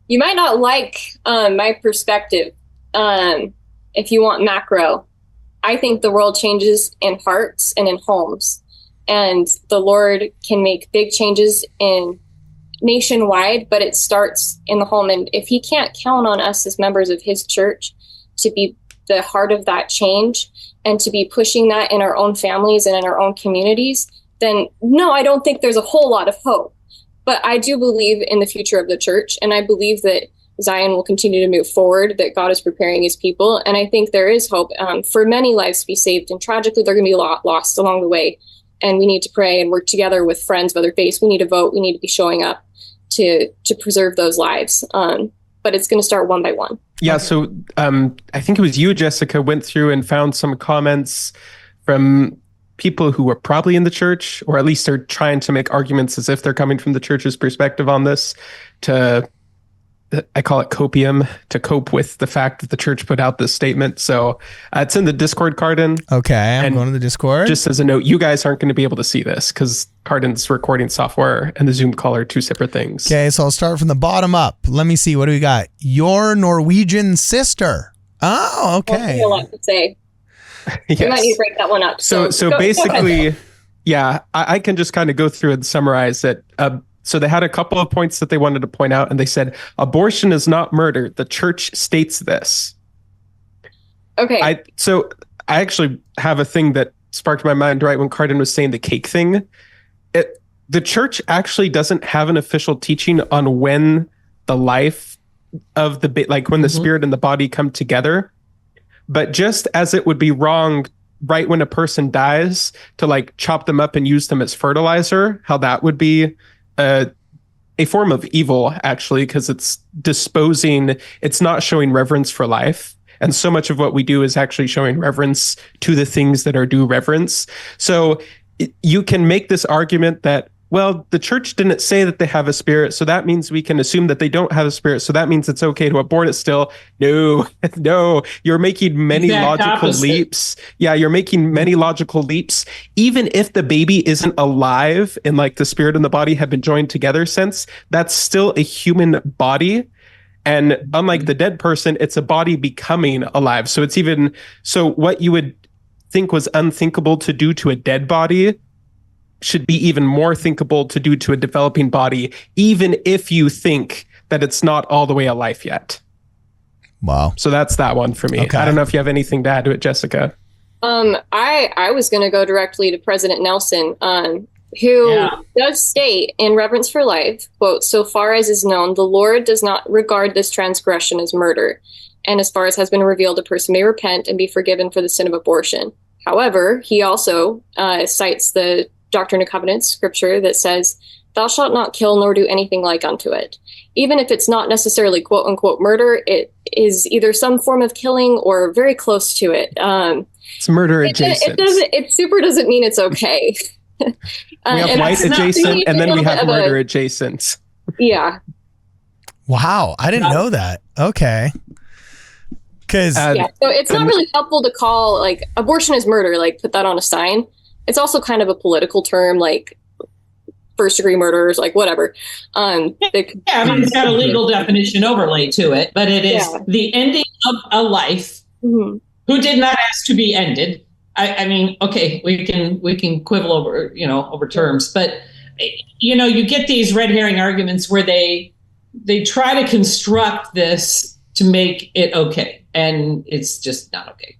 You might not like my perspective if you want macro. I think the world changes in hearts and in homes. And the Lord can make big changes in nationwide, but it starts in the home. And if he can't count on us as members of his church to be the heart of that change and to be pushing that in our own families and in our own communities, then no, I don't think there's a whole lot of hope. But I do believe in the future of the church, and I believe that Zion will continue to move forward, that God is preparing his people. And I think there is hope for many lives to be saved. And tragically, they're going to be a lot lost along the way. And we need to pray and work together with friends of other faiths. We need to vote. We need to be showing up to preserve those lives. But it's going to start one by one. Yeah. So I think it was you, Jessica, went through and found some comments from people who are probably in the church, or at least are trying to make arguments as if they're coming from the church's perspective on this, to, I call it copium, to cope with the fact that the church put out this statement. So it's in the Discord, Cardon. Okay, I'm going to the Discord. Just as a note, you guys aren't going to be able to see this because Cardon's recording software and the Zoom call are two separate things. Okay, so I'll start from the bottom up. Let me see. What do we got? Your Norwegian sister. Oh, okay. A lot to say. Yes. We might need to break that one up. So basically, yeah, I can just kind of go through and summarize it. So they had a couple of points that they wanted to point out, and they said, abortion is not murder. The church states this. Okay. So I actually have a thing that sparked my mind right when Cardon was saying the cake thing. The church actually doesn't have an official teaching on when the life of when the spirit and the body come together. But just as it would be wrong right when a person dies to like chop them up and use them as fertilizer, how that would be a form of evil, actually, because it's disposing, it's not showing reverence for life. And so much of what we do is actually showing reverence to the things that are due reverence. So you can make this argument that, well, the church didn't say that they have a spirit, so that means we can assume that they don't have a spirit, so that means it's okay to abort it still. No, you're making many logical leaps. Yeah, you're making many logical leaps. Even if the baby isn't alive and like the spirit and the body have been joined together since, that's still a human body. And unlike the dead person, it's a body becoming alive. So it's even, so what you would think was unthinkable to do to a dead body should be even more thinkable to do to a developing body, even if you think that it's not all the way alive yet. Wow. So that's that one for me. Okay. I don't know if you have anything to add to it, Jessica. I was going to go directly to President Nelson, who does state in Reverence for Life, quote, "So far as is known, the Lord does not regard this transgression as murder. And as far as has been revealed, a person may repent and be forgiven for the sin of abortion." However, he also cites the Doctrine and Covenants scripture that says, "Thou shalt not kill nor do anything like unto it." Even if it's not necessarily quote unquote murder, it is either some form of killing or very close to it. It's murder adjacent. It super doesn't mean it's okay. We have white adjacent and then we have murder adjacent. Yeah. Wow. I didn't know that. Okay. Because so it's not really helpful to call like abortion is murder, like put that on a sign. It's also kind of a political term, like first degree murderers, like whatever. I mean, it's got a legal definition overlay to it, but it is the ending of a life who did not ask to be ended. I mean, okay, we can quibble over terms, but you get these red herring arguments where they try to construct this to make it okay, and it's just not okay.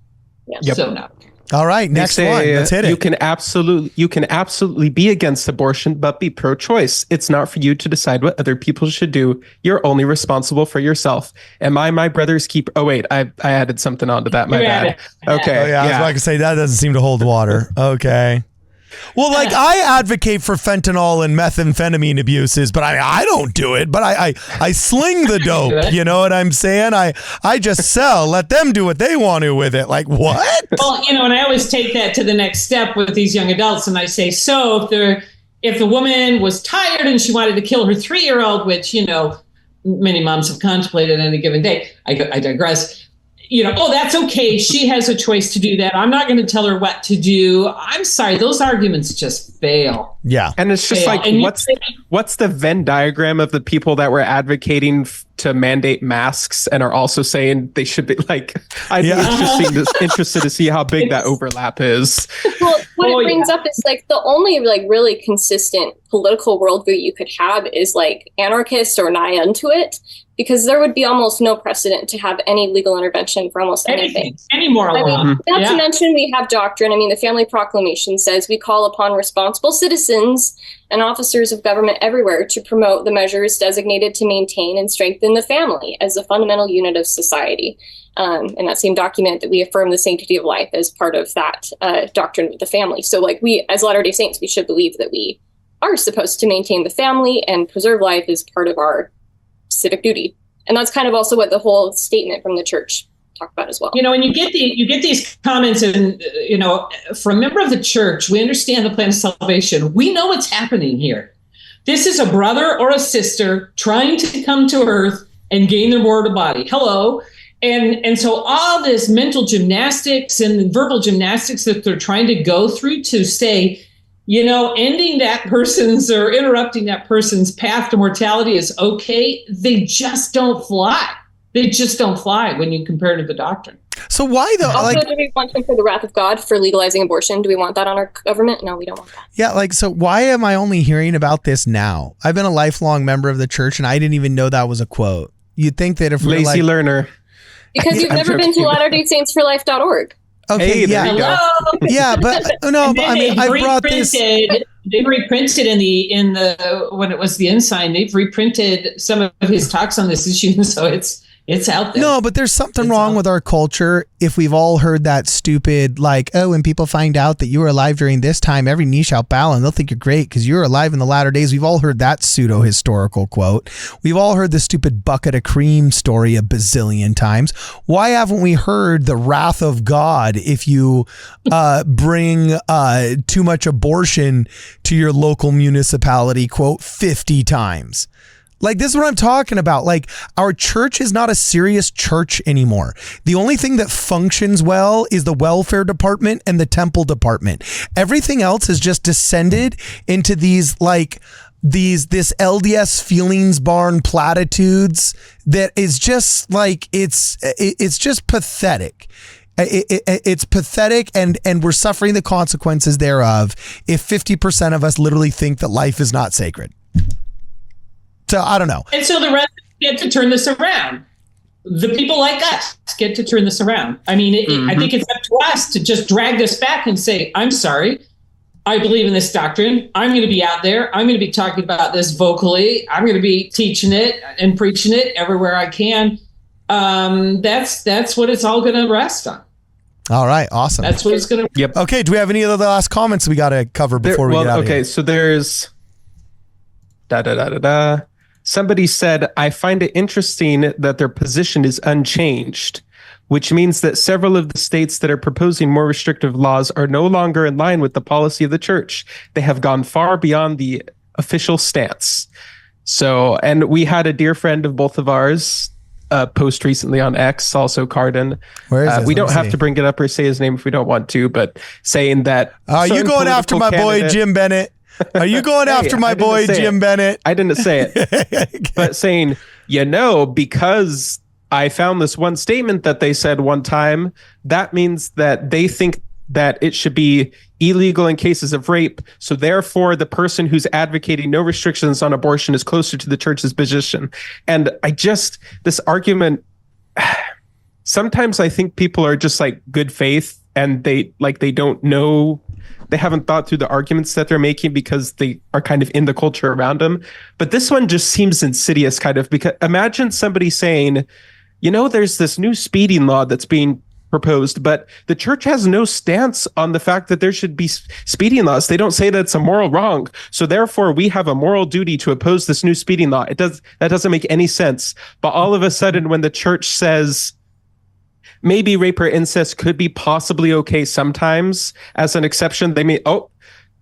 Yeah, so not okay. All right, next one. Let's hit it. You can absolutely be against abortion, but be pro-choice. It's not for you to decide what other people should do. You're only responsible for yourself. And my brother's keeper. Oh wait, I added something onto that. My bad. Okay. Oh, yeah, I was about to say that doesn't seem to hold water. Okay. Well, like I advocate for fentanyl and methamphetamine abuses, but I don't do it. But I sling the dope. You know what I'm saying? I just sell. Let them do what they want to with it. Like what? Well, and I always take that to the next step with these young adults, and I say, so if the woman was tired and she wanted to kill her 3-year-old, which many moms have contemplated on any given day. I digress. That's okay. She has a choice to do that. I'm not going to tell her what to do. I'm sorry. Those arguments just fail. Yeah. And it's just like, what's the Venn diagram of the people that were advocating to mandate masks and are also saying they should be like, I'd be interested to see how big that overlap is. Well, what it brings up is like the only like really consistent political worldview you could have is like anarchist or nigh unto it. Because there would be almost no precedent to have any legal intervention for almost anything. Any moral law. Not to mention we have doctrine. I mean, the Family Proclamation says we call upon responsible citizens and officers of government everywhere to promote the measures designated to maintain and strengthen the family as a fundamental unit of society. In that same document that we affirm the sanctity of life as part of that doctrine of the family. So like we, as Latter-day Saints, we should believe that we are supposed to maintain the family and preserve life as part of our civic duty. And that's kind of also what the whole statement from the church talked about as well. And you get these comments and, for a member of the church, we understand the plan of salvation. We know what's happening here. This is a brother or a sister trying to come to earth and gain their mortal body. Hello. And so all this mental gymnastics and verbal gymnastics that they're trying to go through to say, ending that person's or interrupting that person's path to mortality is okay. They just don't fly. They just don't fly when you compare to the doctrine. So why though? Also, do we want him for the wrath of God for legalizing abortion? Do we want that on our government? No, we don't want that. Yeah, so why am I only hearing about this now? I've been a lifelong member of the church and I didn't even know that was a quote. You'd think that if lazy learner. Because you've never been to LatterdaySaintsForLife.org. Okay, Hey, there you go. yeah, but no, but I mean, I brought this. They've reprinted in the when it was the Ensign. They've reprinted some of his talks on this issue, so it's out there. No, but there's something wrong with our culture if we've all heard that stupid, like, oh, when people find out that you were alive during this time, every knee shall bow and they'll think you're great because you're alive in the latter days. We've all heard that pseudo-historical quote. We've all heard the stupid bucket of cream story a bazillion times. Why haven't we heard the wrath of God if you bring too much abortion to your local municipality, quote, 50 times? Like, this is what I'm talking about. Like, our church is not a serious church anymore. The only thing that functions well is the welfare department and the temple department. Everything else has just descended into these this LDS feelings barn platitudes that is just like, it's just pathetic. It's pathetic, and we're suffering the consequences thereof if 50% of us literally think that life is not sacred. So I don't know. And so the rest get to turn this around. The people like us get to turn this around. I mean, I think it's up to us to just drag this back and say, I'm sorry, I believe in this doctrine. I'm going to be out there. I'm going to be talking about this vocally. I'm going to be teaching it and preaching it everywhere I can. That's what it's all going to rest on. All right. Awesome. That's what it's going to. Yep. Okay. Do we have any other last comments we got to cover before we get out of here? Okay. So there's somebody said, I find it interesting that their position is unchanged, which means that several of the states that are proposing more restrictive laws are no longer in line with the policy of the church. They have gone far beyond the official stance. So, and we had a dear friend of both of ours post recently on X, also Cardon. Where is we don't have to bring it up or say his name if we don't want to, but saying that. Are you going after my boy, Jim Bennett? Are you going after my boy, Jim Bennett? I didn't say it, but saying, because I found this one statement that they said one time, that means that they think that it should be illegal in cases of rape. So therefore, the person who's advocating no restrictions on abortion is closer to the church's position. And this argument, sometimes I think people are just like good faith and they don't know. They haven't thought through the arguments that they're making because they are kind of in the culture around them. But this one just seems insidious, kind of, because imagine somebody saying, there's this new speeding law that's being proposed, but the church has no stance on the fact that there should be speeding laws. They don't say that it's a moral wrong. So therefore, we have a moral duty to oppose this new speeding law. That doesn't make any sense. But all of a sudden, when the church says, maybe rape or incest could be possibly okay sometimes as an exception,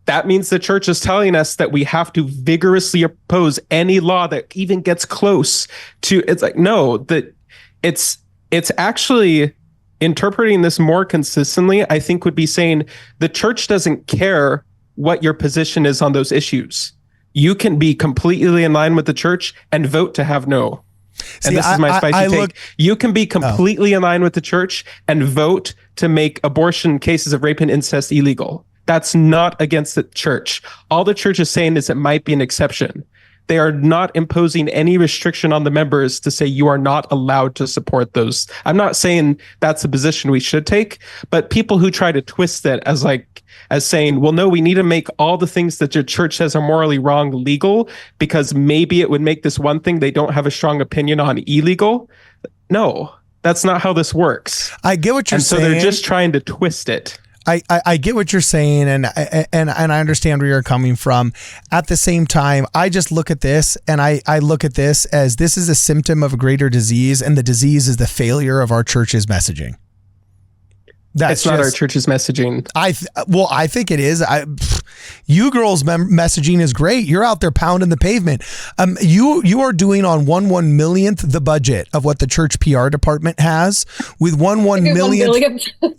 that means the church is telling us that we have to vigorously oppose any law that even gets close to. It's like, no, that it's actually interpreting this more consistently, I think, would be saying the church doesn't care what your position is on those issues. You can be completely in line with the church and vote to have no. And this is my spicy take. You can be completely in line with the church and vote to make abortion cases of rape and incest illegal. That's not against the church. All the church is saying is it might be an exception. They are not imposing any restriction on the members to say you are not allowed to support those. I'm not saying that's a position we should take, but people who try to twist it as saying, well, no, we need to make all the things that your church says are morally wrong legal because maybe it would make this one thing they don't have a strong opinion on illegal. No, that's not how this works. I get what you're saying. And so they're just trying to twist it. I get what you're saying, and I understand where you're coming from. At the same time, I just look at this, and I look at this as this is a symptom of a greater disease, and the disease is the failure of our church's messaging. It's not our church's messaging. I think it is. You girls' messaging is great. You're out there pounding the pavement. You are doing on 1/1 the budget of what the church PR department has with 1/1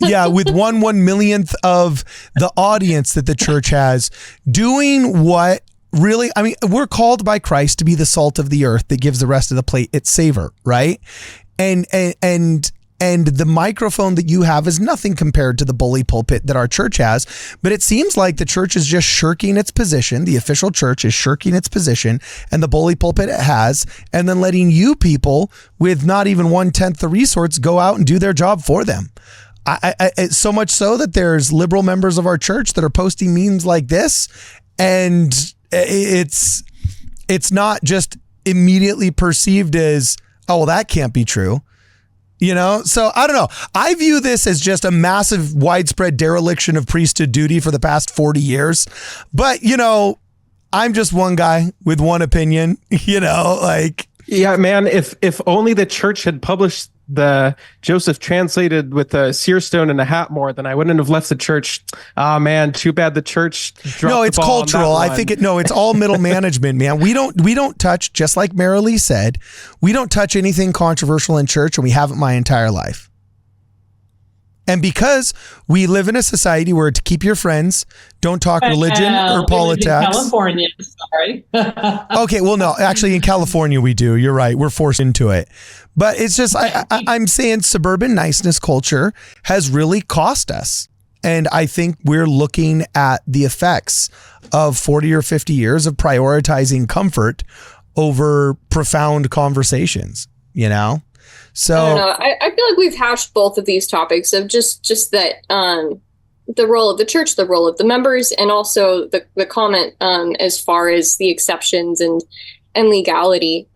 yeah, with 1/1 of the audience that the church has, doing what really, I mean, we're called by Christ to be the salt of the earth that gives the rest of the plate its savor, right? And And the microphone that you have is nothing compared to the bully pulpit that our church has. But it seems like the church is just shirking its position. The official church is shirking its position and the bully pulpit it has, and then letting you people with not even 1/10 the resource go out and do their job for them. It's so much so that there's liberal members of our church that are posting memes like this, and it's not just immediately perceived as, oh, well, that can't be true. So I don't know. I view this as just a massive, widespread dereliction of priesthood duty for the past 40 years. But, I'm just one guy with one opinion, Yeah, man, if only the church had published the Joseph translated with a seer stone and a hat more, then I wouldn't have left the church. Ah, man, too bad the church dropped No, it's the ball cultural. on that I think it's all middle management, man. We don't touch, just like Merrilee said, we don't touch anything controversial in church, and we haven't my entire life. And because we live in a society where to keep your friends, don't talk religion or politics. In California, sorry. Okay, well, no, actually in California we do. You're right. We're forced into it. But it's just, I'm saying suburban niceness culture has really cost us. And I think we're looking at the effects of 40 or 50 years of prioritizing comfort over profound conversations, So I don't know. I feel like we've hashed both of these topics of just that the role of the church, the role of the members, and also the comment as far as the exceptions and legality.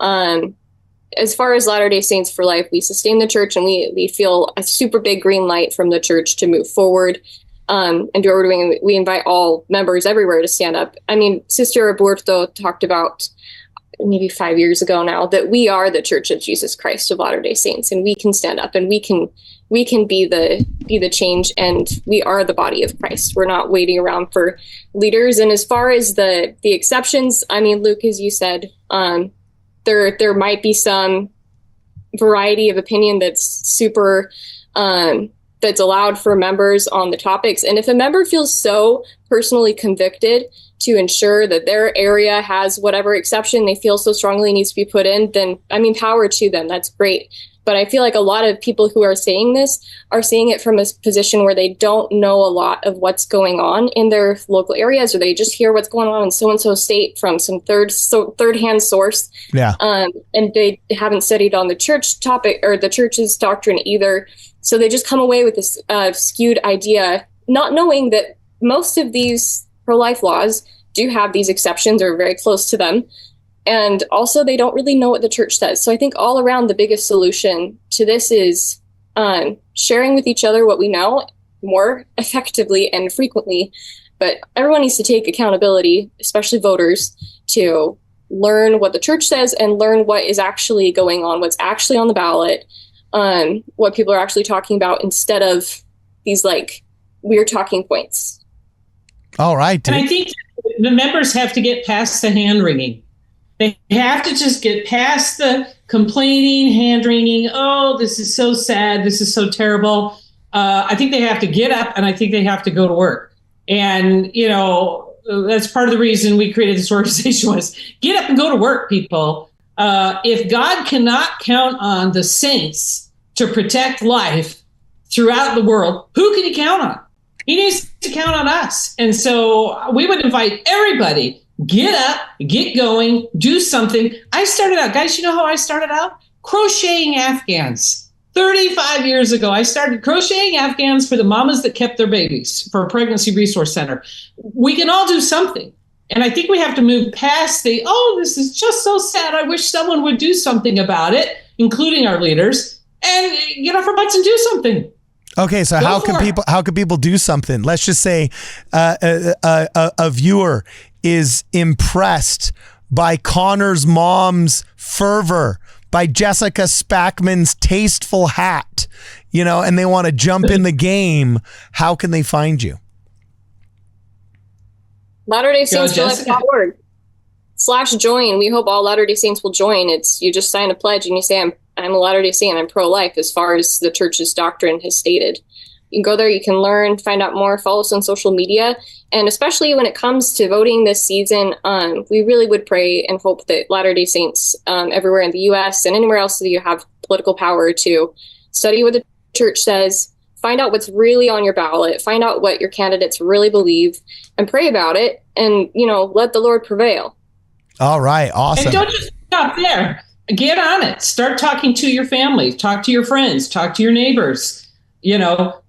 As far as Latter-day Saints for Life, we sustain the church, and we feel a super big green light from the church to move forward and do what we're doing. We invite all members everywhere to stand up. I mean, Sister Aburto talked about maybe 5 years ago now that we are the Church of Jesus Christ of Latter-day Saints, and we can stand up and we can be the change, and we are the body of Christ. We're not waiting around for leaders. And as far as the exceptions, I mean, Luke, as you said, there might be some variety of opinion that's super that's allowed for members on the topics. And if a member feels so personally convicted to ensure that their area has whatever exception they feel so strongly needs to be put in, then, I mean, power to them. That's great. But I feel like a lot of people who are saying this are saying it from a position where they don't know a lot of what's going on in their local areas, or they just hear what's going on in so-and-so state from some third-hand source. Yeah. And they haven't studied on the church topic or the church's doctrine either. So they just come away with this skewed idea, not knowing that most of these pro-life laws do have these exceptions or very close to them. And also, they don't really know what the church says. So I think all around the biggest solution to this is sharing with each other what we know more effectively and frequently. But everyone needs to take accountability, especially voters, to learn what the church says and learn what is actually going on, what's actually on the ballot, what people are actually talking about, instead of these weird talking points. All right. And I think the members have to get past the hand wringing. They have to just get past the complaining, hand wringing. Oh, this is so sad. This is so terrible. I think they have to get up, and I think they have to go to work. And, that's part of the reason we created this organization was get up and go to work, people. If God cannot count on the saints to protect life throughout the world, who can he count on? He needs to count on us. And so we would invite everybody, get up, get going, do something. I started out, guys, you know how I started out? Crocheting Afghans. 35 years ago, I started crocheting Afghans for the mamas that kept their babies for a pregnancy resource center. We can all do something. And I think we have to move past this is just so sad. I wish someone would do something about it, including our leaders, and get off our butts and do something. Okay, so how can people do something? Let's just say a viewer is impressed by Connor's mom's fervor, by Jessica Spackman's tasteful hat, and they want to jump in the game. How can they find you? Latter-day Saints for Life.org/join. We hope all Latter-day Saints will join. You just sign a pledge and you say, I'm a Latter-day Saint, I'm pro-life as far as the church's doctrine has stated. You can go there, you can learn, find out more, follow us on social media. And especially when it comes to voting this season, we really would pray and hope that Latter-day Saints everywhere in the U.S. and anywhere else that you have political power to study what the church says, find out what's really on your ballot, find out what your candidates really believe, and pray about it, and, let the Lord prevail. All right. Awesome. And don't just stop there. Get on it. Start talking to your family, talk to your friends, talk to your neighbors, go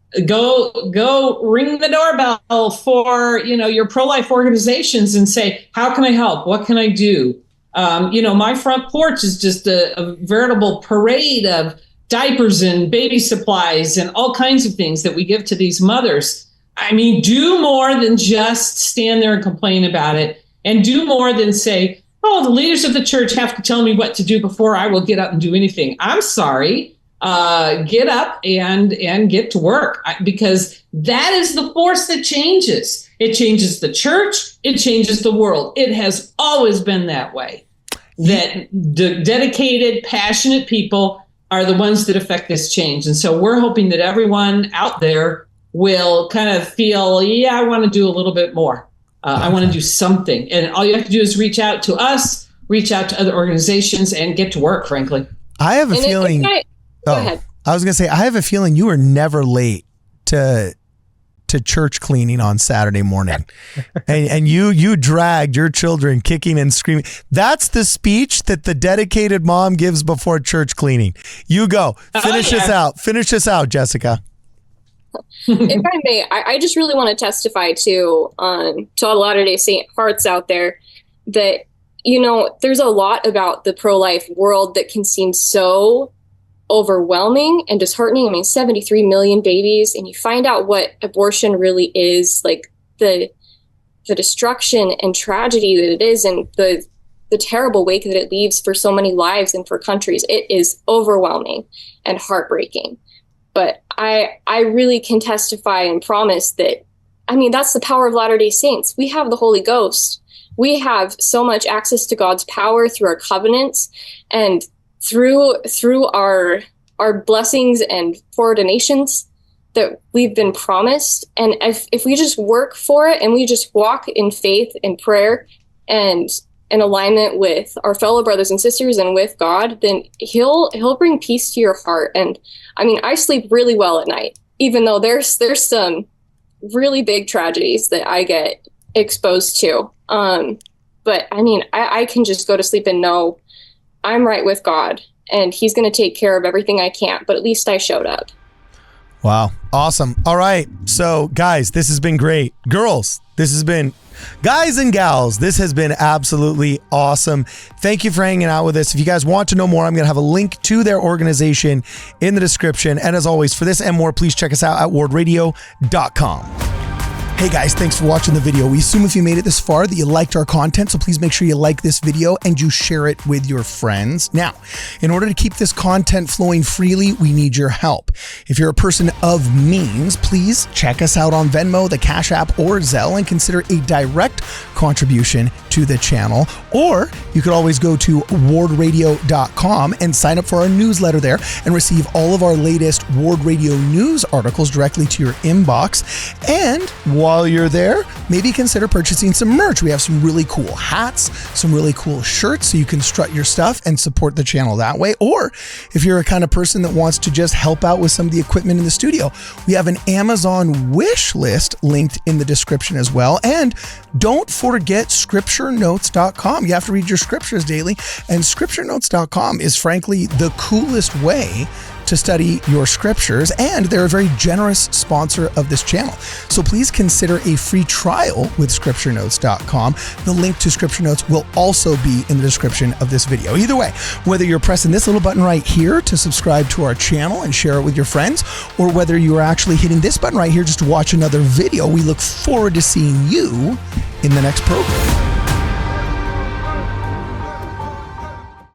ring the doorbell for, your pro-life organizations and say, how can I help? What can I do? My front porch is just a veritable parade of diapers and baby supplies and all kinds of things that we give to these mothers. I mean, do more than just stand there and complain about it, and do more than say, oh, the leaders of the church have to tell me what to do before I will get up and do anything. I'm sorry. Get up and get to work, because that is the force that changes. It changes the church. It changes the world. It has always been that way, that dedicated, passionate people are the ones that affect this change. And so we're hoping that everyone out there will kind of feel, I want to do a little bit more. I want to do something. And all you have to do is reach out to us, reach out to other organizations, and get to work, frankly. I have a feeling. Go ahead. I was going to say, I have a feeling you were never late to church cleaning on Saturday morning. and you dragged your children kicking and screaming. That's the speech that the dedicated mom gives before church cleaning. You go. Finish this out. Finish this out, Jessica. If I may, I just really want to testify to all Latter-day Saint hearts out there that, there's a lot about the pro-life world that can seem so overwhelming and disheartening. I mean, 73 million babies, and you find out what abortion really is, like the destruction and tragedy that it is, and the terrible wake that it leaves for so many lives and for countries. It is overwhelming and heartbreaking. But I really can testify and promise that, that's the power of Latter-day Saints. We have the Holy Ghost. We have so much access to God's power through our covenants and through our blessings and foreordinations that we've been promised. And if we just work for it and we just walk in faith and prayer and in alignment with our fellow brothers and sisters and with God, then he'll bring peace to your heart. And I sleep really well at night, even though there's some really big tragedies that I get exposed to. But I can just go to sleep and know I'm right with God, and he's going to take care of everything I can't, but at least I showed up. Wow. Awesome. All right. So guys, this has been great. Girls, this has been, guys and gals, this has been absolutely awesome. Thank you for hanging out with us. If you guys want to know more, I'm going to have a link to their organization in the description. And as always, for this and more, please check us out at wardradio.com. Hey guys, thanks for watching the video. We assume if you made it this far that you liked our content, so please make sure you like this video and you share it with your friends. Now, in order to keep this content flowing freely, we need your help. If you're a person of means, please check us out on Venmo, the Cash App, or Zelle, and consider a direct contribution to the channel. Or you could always go to wardradio.com and sign up for our newsletter there and receive all of our latest Ward Radio news articles directly to your inbox. And while you're there, maybe consider purchasing some merch. We have some really cool hats, some really cool shirts, so you can strut your stuff and support the channel that way. Or if you're a kind of person that wants to just help out with some of the equipment in the studio, we have an Amazon wish list linked in the description as well. And don't forget scripturenotes.com. You have to read your scriptures daily, and scripturenotes.com is frankly the coolest way to study your scriptures, and they're a very generous sponsor of this channel. So please consider a free trial with scripturenotes.com. The link to Scripture Notes will also be in the description of this video. Either way, whether you're pressing this little button right here to subscribe to our channel and share it with your friends, or whether you are actually hitting this button right here just to watch another video, we look forward to seeing you in the next program.